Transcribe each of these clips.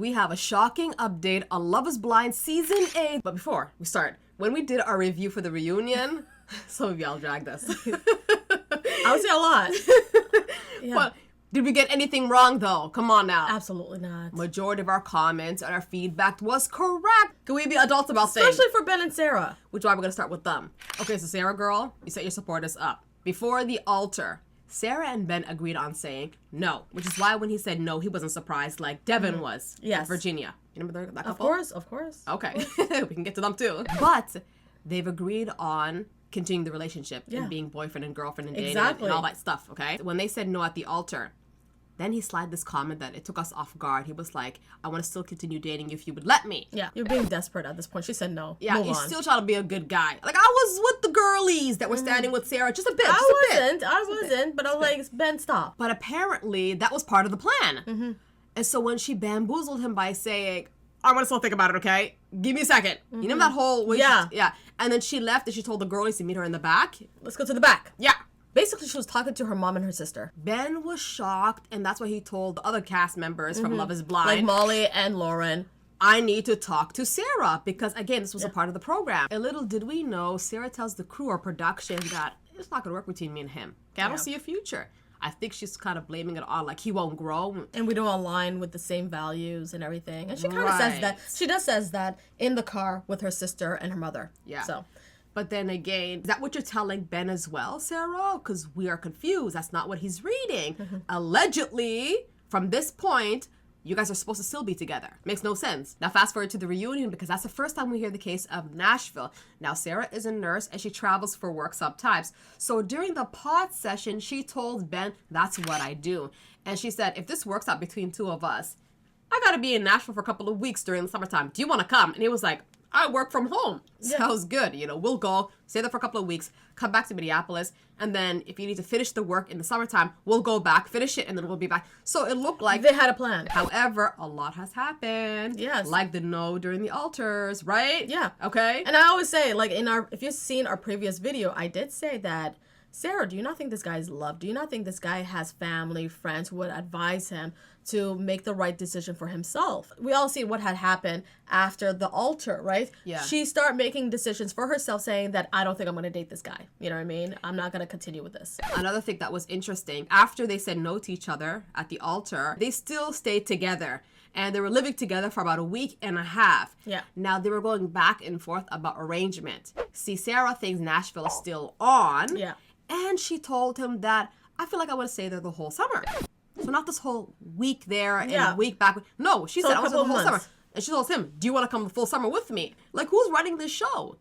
We have a shocking update on Love is Blind Season 8. But before we start, when we did our review for the reunion, some of y'all dragged us. I would say a lot. Yeah. But did we get anything wrong, though? Come on now. Absolutely not. Majority of our comments and our feedback was correct. Can we be adults about things? Especially for Ben and Sarah. Which is why we're going to start with them. Okay, so Sarah girl, you set your supporters up. Before the altar, Sarah and Ben agreed on saying no, which is why when he said no, he wasn't surprised like Devin was. Yes. Virginia. You remember that couple? Of course. Okay. We can get to them too. But they've agreed on continuing the relationship and being boyfriend and girlfriend and dating and all that stuff, okay? When they said no at the altar, then he slid this comment that it took us off guard. He was like, I want to still continue dating you if you would let me. Yeah, you're being desperate at this point. She said no. Yeah, Move he's on. still trying to be a good guy. Like, I was with the girlies that were standing with Sarah just a bit. I wasn't, but I was like, Ben, stop. But apparently, that was part of the plan. Mm-hmm. And so when she bamboozled him by saying, I want to still think about it, okay? Give me a second. Mm-hmm. You know that whole... Yeah. And then she left and she told the girlies to meet her in the back. Let's go to the back. Yeah. Basically, she was talking to her mom and her sister. Ben was shocked, and that's why he told the other cast members from Love is Blind. Like Molly and Lauren. I need to talk to Sarah, because, again, this was a part of the program. And little did we know, Sarah tells the crew or production that it's not going to work between me and him. Okay, I don't see a future. I think she's kind of blaming it on, like, he won't grow. And we don't align with the same values and everything. And she kind of says that. She says that in the car with her sister and her mother. Yeah. So... But then again, is that what you're telling Ben as well, Sarah? Because we are confused. That's not what he's reading. Allegedly, from this point, you guys are supposed to still be together. Makes no sense. Now fast forward to the reunion, because that's the first time we hear the case of Nashville. Now Sarah is a nurse and she travels for work sometimes. So during the pod session, she told Ben, that's what I do. And she said, if this works out between two of us, I gotta be in Nashville for a couple of weeks during the summertime. Do you want to come? And he was like, I work from home. Sounds good. You know, we'll go, stay there for a couple of weeks, come back to Minneapolis, and then if you need to finish the work in the summertime, we'll go back, finish it, and then we'll be back. So it looked like they had a plan. However, a lot has happened. Yes. Like the no during the altars, right? Yeah. Okay. And I always say, like, if you've seen our previous video, I did say that, Sarah, do you not think this guy is loved? Do you not think this guy has family, friends who would advise him to make the right decision for himself? We all see what had happened after the altar, right? Yeah. She started making decisions for herself, saying that I don't think I'm going to date this guy. You know what I mean? I'm not going to continue with this. Another thing that was interesting, after they said no to each other at the altar, they still stayed together. And they were living together for about a week and a half. Yeah. Now, they were going back and forth about arrangement. See, Sarah thinks Nashville is still on. Yeah. And she told him that, I feel like I want to stay there the whole summer. So not this whole week there and a week back. No, she said I was there the whole summer. And she told him, do you want to come the full summer with me? Like, who's running this show?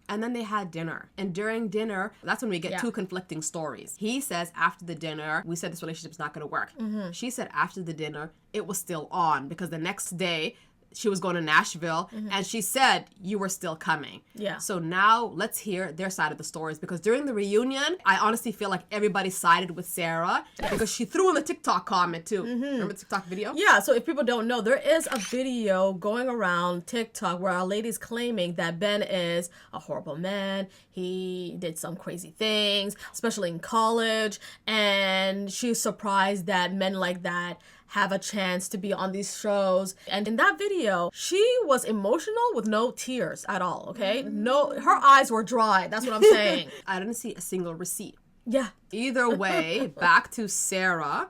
And then they had dinner. And during dinner, that's when we get two conflicting stories. He says after the dinner, we said this relationship's not going to work. Mm-hmm. She said after the dinner, it was still on because the next day, she was going to Nashville, and she said you were still coming. Yeah. So now let's hear their side of the stories, because during the reunion, I honestly feel like everybody sided with Sarah because she threw in the TikTok comment too. Remember the TikTok video? Yeah. So if people don't know, there is a video going around TikTok where a lady's claiming that Ben is a horrible man. He did some crazy things, especially in college, and she's surprised that men like that have a chance to be on these shows. And in that video, she was emotional with no tears at all, okay? No, her eyes were dry. That's what I'm saying. I didn't see a single receipt. Yeah. Either way, back to Sarah.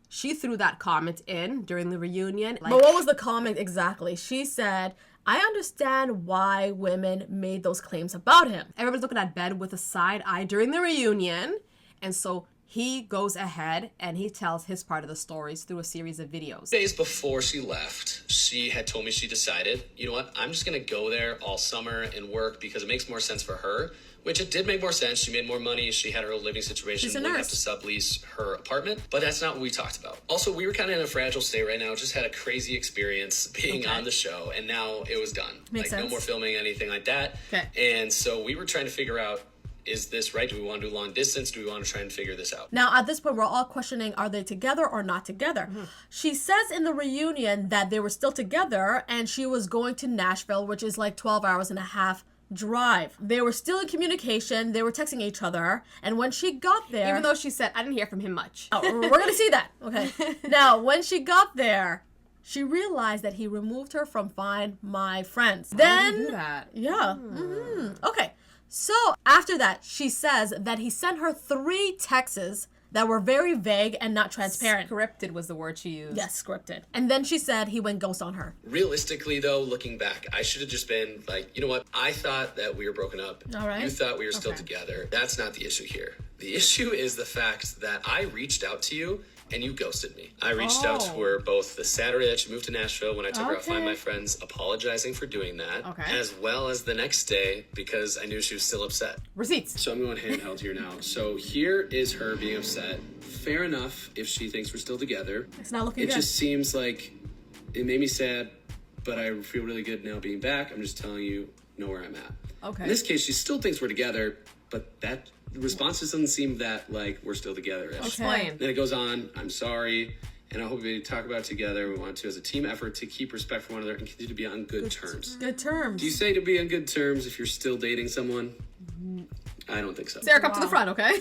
She threw that comment in during the reunion. But what was the comment exactly? She said, I understand why women made those claims about him. Everybody's looking at Ben with a side eye during the reunion. And so he goes ahead and he tells his part of the stories through a series of videos. Days before she left, she had told me she decided, you know what, I'm just going to go there all summer and work because it makes more sense for her, which it did make more sense. She made more money. She had her own living situation. She's a wouldn't nurse. have to sublease her apartment. But that's not what we talked about. Also, we were kind of in a fragile state right now. Just had a crazy experience being on the show. And now it was done. Makes sense. No more filming, anything like that. Okay. And so we were trying to figure out, is this right? Do we want to do long distance? Do we want to try and figure this out? Now, at this point, we're all questioning, are they together or not together? Mm-hmm. She says in the reunion that they were still together and she was going to Nashville, which is like 12 hours and a half drive. They were still in communication. They were texting each other. And when she got there... Even though she said, I didn't hear from him much. Oh, we're going to see that. Okay. Now, when she got there, she realized that he removed her from Find My Friends. Then, do that? Yeah. Okay. So after that, she says that he sent her 3 texts that were very vague and not transparent. Scripted was the word she used. Yes, scripted. And then she said he went ghost on her. Realistically, though, looking back, I should have just been like, you know what? I thought that we were broken up. All right. You thought we were still together. That's not the issue here. The issue is the fact that I reached out to you and you ghosted me. I reached out to her both the Saturday that she moved to Nashville when I took her out to Find My Friends, apologizing for doing that, as well as the next day because I knew she was still upset. Receipts. So I'm going handheld here now. So here is her being upset. Fair enough if she thinks we're still together. It's not looking good. It just seems like it made me sad, but I feel really good now being back. I'm just telling you, know where I'm at. Okay. In this case, she still thinks we're together, but that response just doesn't seem that like we're still together. Explain. Then it goes on, I'm sorry, and I hope we talk about it together. We want to, as a team effort, to keep respect for one another and continue to be on good terms. Good terms. Do you say to be on good terms if you're still dating someone? I don't think so. Sarah, come to the front, okay?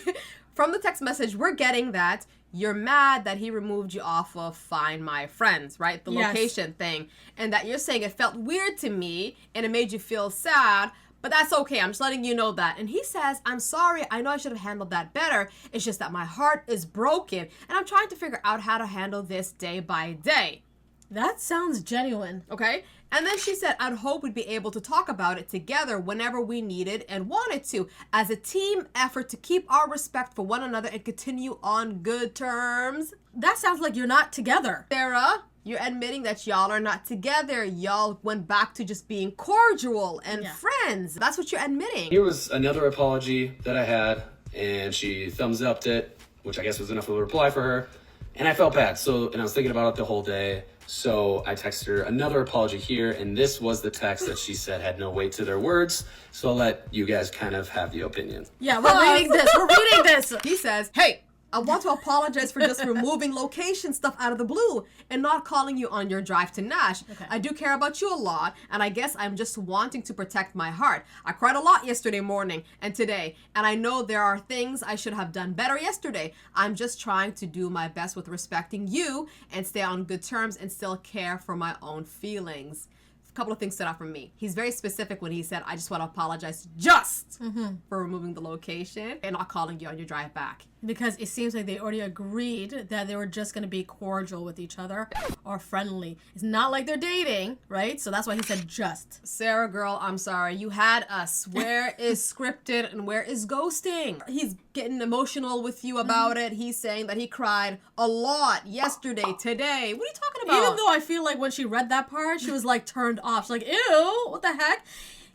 From the text message, we're getting that you're mad that he removed you off of Find My Friends, right? The location thing. And that you're saying it felt weird to me and it made you feel sad, but that's okay. I'm just letting you know that. And he says, I'm sorry. I know I should have handled that better. It's just that my heart is broken and I'm trying to figure out how to handle this day by day. That sounds genuine. Okay? And then she said, I'd hope we'd be able to talk about it together whenever we needed and wanted to, as a team effort to keep our respect for one another and continue on good terms. That sounds like you're not together. Sarah, you're admitting that y'all are not together. Y'all went back to just being cordial and friends. That's what you're admitting. Here was another apology that I had, and she thumbs upped it, which I guess was enough of a reply for her. And I felt bad, and I was thinking about it the whole day. So I texted her another apology here, and this was the text that she said had no weight to their words. So I'll let you guys kind of have the opinion. Yeah, we're reading this. We're reading this. He says, hey, I want to apologize for just removing location stuff out of the blue and not calling you on your drive to Nash. Okay. I do care about you a lot, and I guess I'm just wanting to protect my heart. I cried a lot yesterday morning and today, and I know there are things I should have done better yesterday. I'm just trying to do my best with respecting you and stay on good terms and still care for my own feelings. A couple of things stood out for me. He's very specific when he said, I just want to apologize just for removing the location and not calling you on your drive back. Because it seems like they already agreed that they were just going to be cordial with each other or friendly. It's not like they're dating, right? So that's why he said just. Sarah, girl, I'm sorry. You had us. Where is scripted and where is ghosting? He's getting emotional with you about it. He's saying that he cried a lot yesterday, today. What are you talking about? Even though I feel like when she read that part, she was like turned off. She's like, ew, what the heck?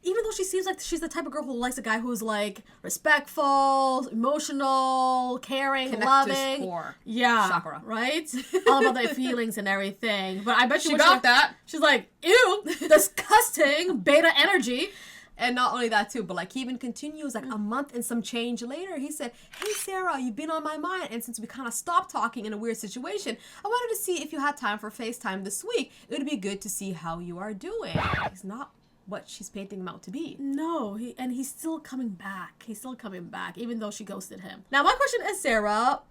Even though she seems like she's the type of girl who likes a guy who's like respectful, emotional, caring, connect loving. To his core. Yeah. Chakra. Right? All about their feelings and everything. But I bet she got that. She's like, ew, disgusting, beta energy. And not only that too, but like he even continues like a month and some change later. He said, hey Sarah, you've been on my mind. And since we kind of stopped talking in a weird situation, I wanted to see if you had time for FaceTime this week. It would be good to see how you are doing. He's not what she's painting him out to be. No, he's still coming back. He's still coming back, even though she ghosted him. Now, my question is, Sarah,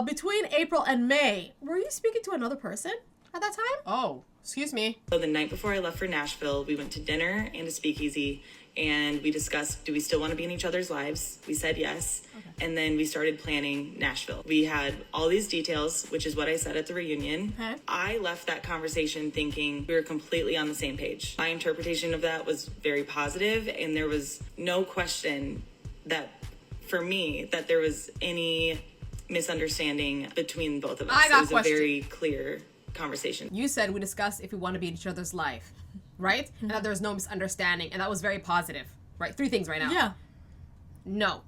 between April and May, were you speaking to another person at that time? Oh, excuse me. So the night before I left for Nashville, we went to dinner and a speakeasy, and we discussed, do we still want to be in each other's lives? We said yes. Okay. And then we started planning Nashville. We had all these details, which is what I said at the reunion. Okay. I left that conversation thinking we were completely on the same page. My interpretation of that was very positive, and there was no question that, for me, that there was any misunderstanding between both of us. I got it was question. a very clear conversation. You said we discussed if we want to be in each other's life, right? And that there was no misunderstanding, and that was very positive, right? 3 things right now. Yeah. No,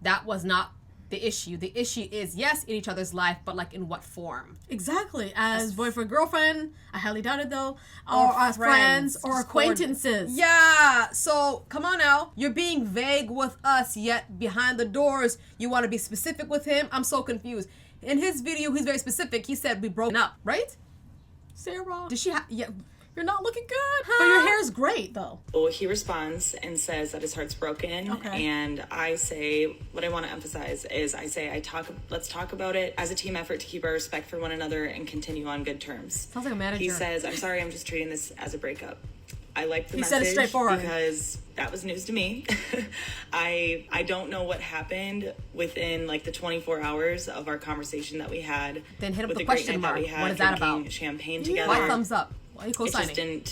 that was not the issue. The issue is, yes, in each other's life, but like in what form? Exactly. As boyfriend, girlfriend, I highly doubt it though, or as friends or acquaintances. Yeah, so come on now. You're being vague with us, yet behind the doors, you want to be specific with him? I'm so confused. In his video, he's very specific. He said we broke up, right? Sarah. Did she yeah. You're not looking good. But your hair's great, though. Well, he responds and says that his heart's broken. Okay. And I say, what I want to emphasize is let's talk about it as a team effort to keep our respect for one another and continue on good terms. Sounds like a manager. He says, I'm sorry, I'm just treating this as a breakup. I liked the He message said it straightforward. because that was news to me. I don't know what happened within like the 24 hours of our conversation that we had. Then hit up with the great question night that mark. we had, What is that drinking about? champagne together. Why thumbs up? Why are you co-signing?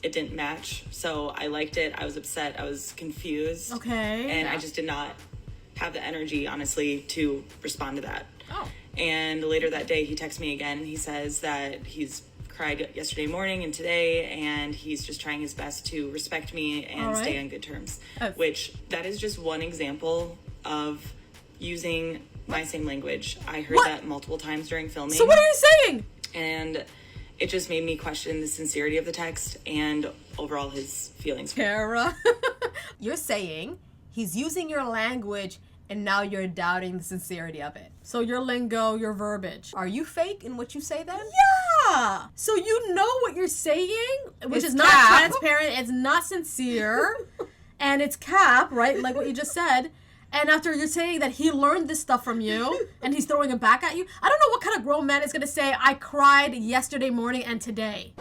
It didn't match. So I liked it. I was upset. I was confused. Okay. And I just did not have the energy, honestly, to respond to that. Oh. And later that day, he texts me again. He says that he's cried yesterday morning and today, and he's just trying his best to respect me and stay on good terms. Which, that is just one example of using my same language. I heard that multiple times during filming. So what are you saying? And it just made me question the sincerity of the text and overall his feelings. Kara. You're saying he's using your language and now you're doubting the sincerity of it. So your lingo, your verbiage. Are you fake in what you say then? Yeah. So you know what you're saying, which It's is not cap. transparent, it's not sincere, and it's cap, right? Like what you just said. And after you're saying that he learned this stuff from you and he's throwing it back at you, I don't know what kind of grown man is going to say, I cried yesterday morning and today.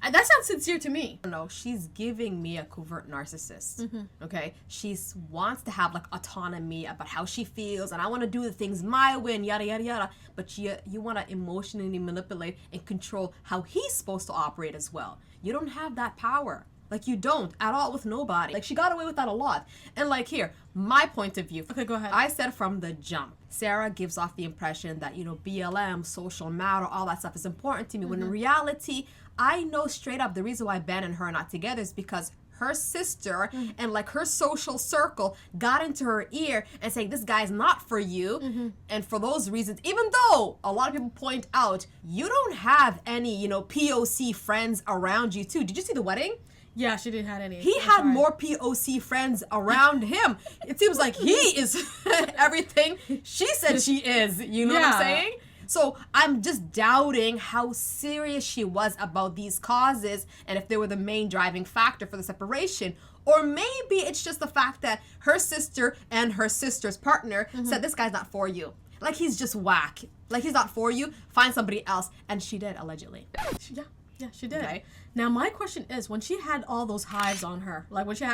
That sounds sincere to me. No, she's giving me a covert narcissist. Okay? She wants to have like autonomy about how she feels and I want to do the things my way and yada yada yada. But you want to emotionally manipulate and control how he's supposed to operate as well. You don't have that power. Like you don't at all with nobody. Like she got away with that a lot. And like here, my point of view. Okay, go ahead. I said from the jump, Sarah gives off the impression that, BLM, social matter, all that stuff is important to me. When in reality, I know straight up the reason why Ben and her are not together is because her sister and like her social circle got into her ear and saying this guy's not for you. And for those reasons, even though a lot of people point out you don't have any POC friends around you too. Did you see the wedding? Yeah, she didn't have any. He had more POC friends around him. It seems like he is everything she said she is. You know what I'm saying? So I'm just doubting how serious she was about these causes and if they were the main driving factor for the separation. Or maybe it's just the fact that her sister and her sister's partner said this guy's not for you. Like he's just whack. Like he's not for you. Find somebody else. And she did, allegedly. Yeah, she did. Okay. Now my question is, when she had all those hives on her, like when she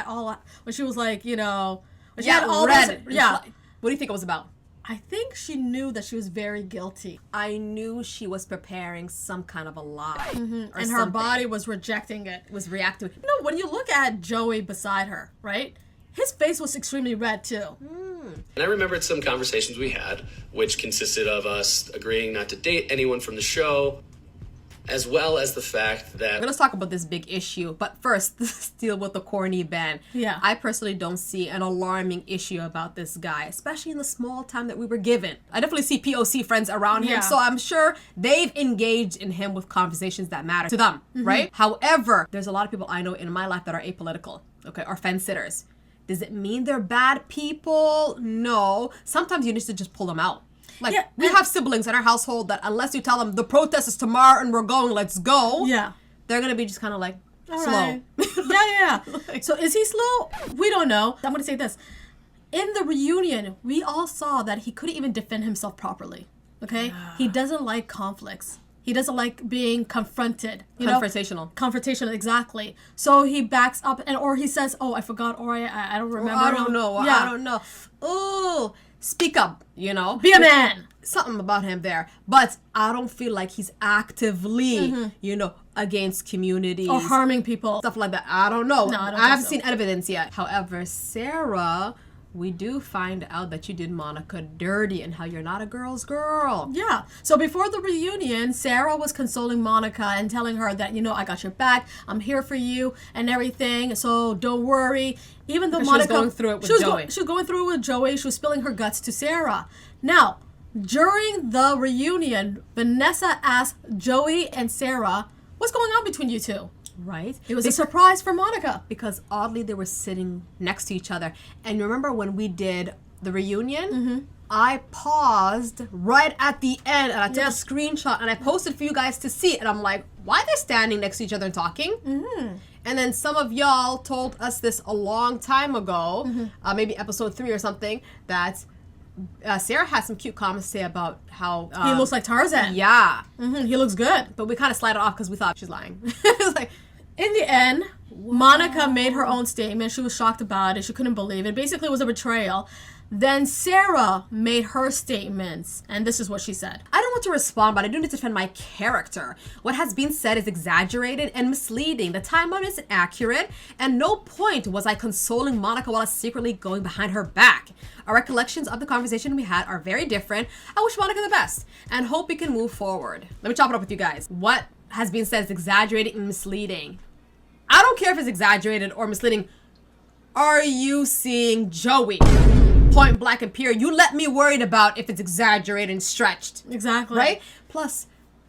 was like, when she had all red. those, yeah. What do you think it was about? I think she knew that she was very guilty. I knew she was preparing some kind of a lie. And her body was rejecting it. Was reacting. When you look at Joey beside her, right? His face was extremely red too. And I remembered some conversations we had, which consisted of us agreeing not to date anyone from the show, as well as the fact that... Let's talk about this big issue. But first, let's deal with the corny Ben. Yeah. I personally don't see an alarming issue about this guy, especially in the small time that we were given. I definitely see POC friends around him, so I'm sure they've engaged in him with conversations that matter to them, right? However, there's a lot of people I know in my life that are apolitical, okay, or fence sitters. Does it mean they're bad people? No. Sometimes you need to just pull them out. Like, we have siblings in our household that unless you tell them the protest is tomorrow and we're going, let's go. Yeah. They're going to be just kind of like slow. Right. Yeah. So is he slow? We don't know. I'm going to say this. In the reunion, we all saw that he couldn't even defend himself properly. Okay? Yeah. He doesn't like conflicts. He doesn't like being confronted. Confrontational, exactly. So he backs up or he says, oh, I forgot, or I don't remember. I don't know. Yeah. I don't know. Ooh. Speak up, Be a man. Something about him there. But I don't feel like he's actively, against communities. Or harming people. Stuff like that. I don't know. No, I haven't seen evidence yet. However, Sarah, we do find out that you did Monica dirty and how you're not a girl's girl. Yeah. So before the reunion, Sarah was consoling Monica and telling her that, I got your back. I'm here for you and everything. So don't worry. Even though Monica... She was going through it with Joey. She was going through it with Joey. She was spilling her guts to Sarah. Now, during the reunion, Vanessa asked Joey and Sarah, what's going on between you two? Right. It was a surprise for Monica. Because oddly, they were sitting next to each other. And remember when we did the reunion? I paused right at the end and I took a screenshot and I posted for you guys to see it. And I'm like, why they're standing next to each other and talking. Mm-hmm. And then some of y'all told us this a long time ago, maybe episode 3 or something, that Sarah had some cute comments to say about how... he looks like Tarzan. Yeah. Mm-hmm. He looks good. But we kind of slid it off because we thought she's lying. It's like... In the end, Monica made her own statement. She was shocked about it. She couldn't believe it. Basically, it was a betrayal. Then Sarah made her statements, and this is what she said. I don't want to respond, but I do need to defend my character. What has been said is exaggerated and misleading. The timeline isn't accurate, and no point was I consoling Monica while secretly going behind her back. Our recollections of the conversation we had are very different. I wish Monica the best, and hope we can move forward. Let me chop it up with you guys. What has been said is exaggerated and misleading. I don't care if it's exaggerated or misleading. Are you seeing Joey? Point blank and period. You let me worried about if it's exaggerated and stretched. Exactly. Right? Plus,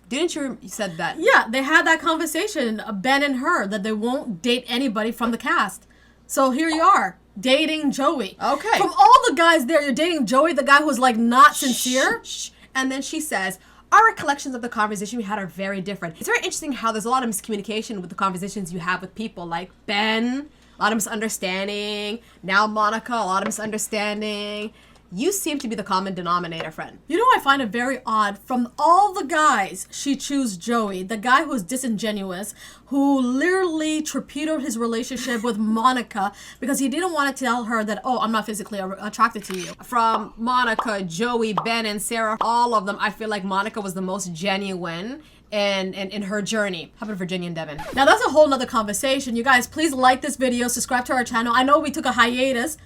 didn't you said that? Yeah, they had that conversation, Ben and her, that they won't date anybody from the cast. So here you are, dating Joey. Okay. From all the guys there, you're dating Joey, the guy who's like not sincere. Shh. And then she says, our recollections of the conversation we had are very different. It's very interesting how there's a lot of miscommunication with the conversations you have with people like Ben. A lot of misunderstanding. Now Monica, a lot of misunderstanding. You seem to be the common denominator, friend. You know, I find it very odd. From all the guys, she chose Joey, the guy who's disingenuous, who literally torpedoed his relationship with Monica because he didn't want to tell her that, oh, I'm not physically attracted to you. From Monica, Joey, Ben, and Sarah, all of them, I feel like Monica was the most genuine and in her journey. How about Virginia and Devin? Now that's a whole nother conversation. You guys, please like this video, subscribe to our channel. I know we took a hiatus.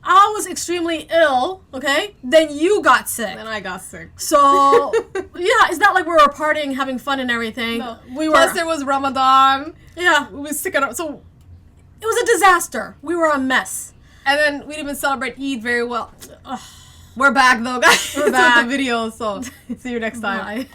I was extremely ill, okay? Then you got sick. Then I got sick. So, yeah, it's not like we were partying, having fun and everything. No. Plus there was Ramadan. Yeah. We was sick of so it was a disaster. We were a mess. And then we didn't even celebrate Eid very well. We're back though, guys. We're back. With the video, so see you next time. Bye.